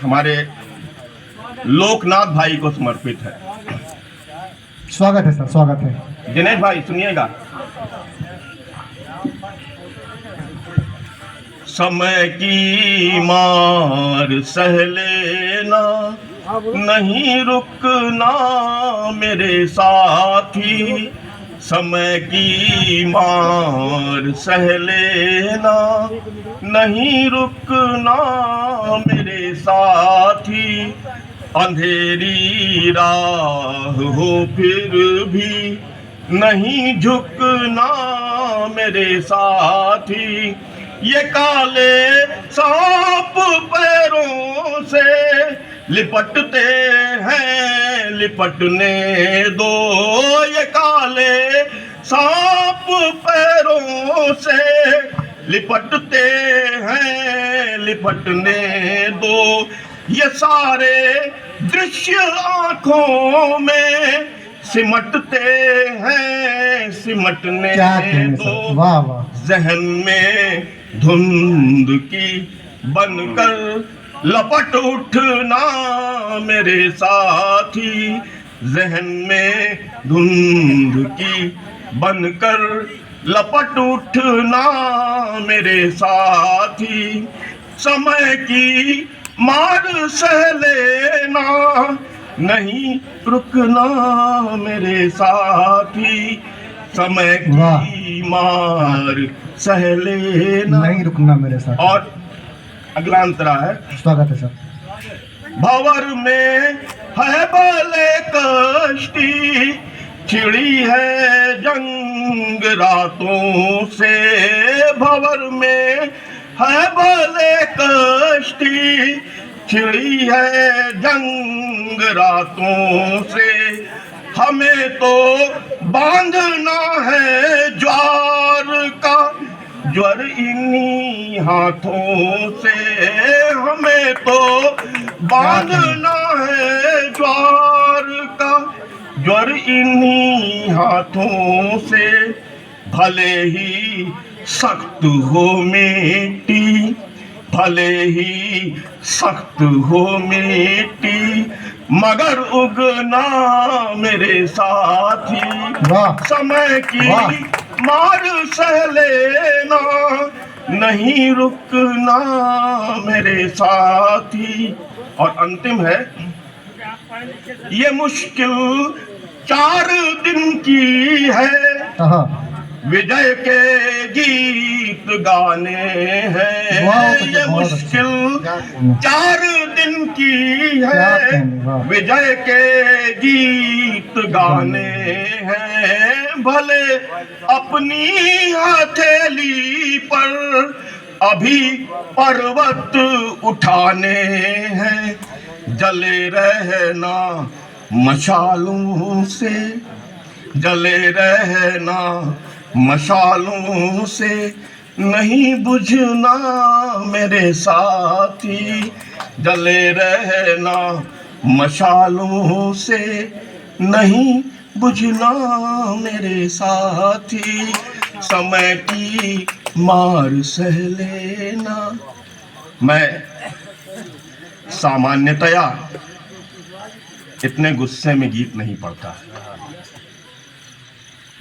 हमारे लोकनाथ भाई को समर्पित है। स्वागत है सर, स्वागत है। दिनेश भाई सुनिएगा। समय की मार सह लेना, नहीं रुकना मेरे साथी। समय की मार सह लेना, नहीं रुकना मेरे साथी। अंधेरी राह हो फिर भी नहीं झुकना मेरे साथी। ये काले सांप पैरों से लिपटते हैं, लिपटने दो। ये काले सांप पैरों से लिपटते हैं, लिपटने दो। ये सारे दृश्य आंखों में सिमटते हैं, सिमटने दो। वाह वाह। जहन में धुंध की बनकर लपट उठना मेरे साथी। जहन में धुंध की बनकर लपट उठना मेरे साथी। समय की मार सह लेना, नहीं रुकना मेरे साथी। समय की मार सह लेना, नहीं रुकना मेरे साथ। और अगला अंतरा है। स्वागत है सर। भंवर में है भले कश्ती, छिड़ी है जंग रातों से। भंवर में है भले कश्ती, छिड़ी है जंग रातों से। हमें तो बांधना है ज्वार का, ज्वर इन्हीं हाथों से। हमें तो बांधना है ज्वार का, ज्वर इन्हीं हाथों से। भले ही सख्त हो मिट्टी, भले ही सख्त हो मिट्टी, मगर उगना मेरे साथी। समय की मार सह लेना, नहीं रुकना मेरे साथी। और अंतिम है, ये मुश्किल 4 दिन की है, विजय के गीत गाने हैं। ये मुश्किल 4 दिन की है, विजय के गीत गाने हैं। भले अपनी हथेली पर अभी पर्वत उठाने हैं। जले रहना मशालों से, जले रहना मशालों से, नहीं बुझना मेरे साथी। जले रहना मशालों से, नहीं बुझना मेरे साथी। समय की मार सह लेना। मैं सामान्यतया इतने गुस्से में गीत नहीं पढ़ता।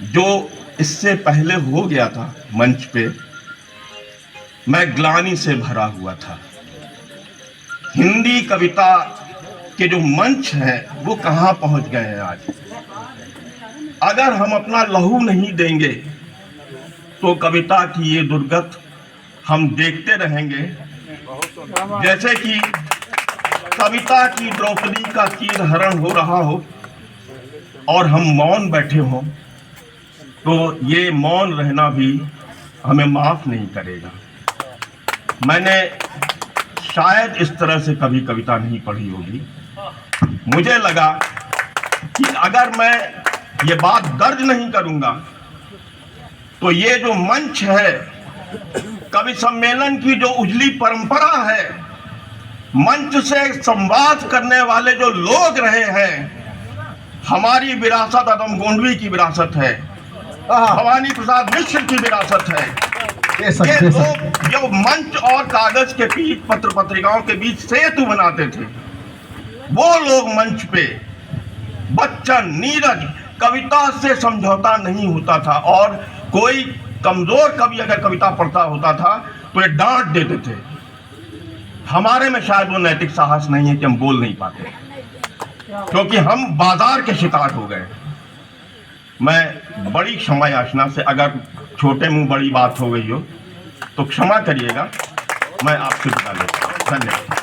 जो इससे पहले हो गया था मंच पे, मैं ग्लानि से भरा हुआ था। हिंदी कविता के जो मंच है वो कहाँ पहुंच गए हैं आज। अगर हम अपना लहू नहीं देंगे तो कविता की ये दुर्गत हम देखते रहेंगे। जैसे कि कविता की द्रौपदी का चीरहरण हो रहा हो और हम मौन बैठे हों, तो ये मौन रहना भी हमें माफ नहीं करेगा। मैंने शायद इस तरह से कभी कविता नहीं पढ़ी होगी। मुझे लगा कि अगर मैं ये बात दर्ज नहीं करूंगा तो ये जो मंच है, कवि सम्मेलन की जो उजली परंपरा है, मंच से संवाद करने वाले जो लोग रहे हैं, हमारी विरासत अदम गोंडवी की विरासत है, भवानी प्रसाद मिश्र की विरासत है। बेशक, ये बेशक। लोग जो मंच और कागज के बीच, पत्र पत्रिकाओं के बीच सेतु बनाते थे, वो लोग मंच पे बच्चन, नीरज, कविता से समझौता नहीं होता था, और कोई कमजोर कवि अगर कविता पढ़ता होता था तो ये डांट देते थे। हमारे में शायद वो नैतिक साहस नहीं है कि हम बोल नहीं पाते, क्योंकि हम बाजार के शिकार हो गए। मैं बड़ी क्षमा याचना से, अगर छोटे मुंह बड़ी बात हो गई हो तो क्षमा करिएगा, मैं आपसे विदा लेता हूं। धन्यवाद।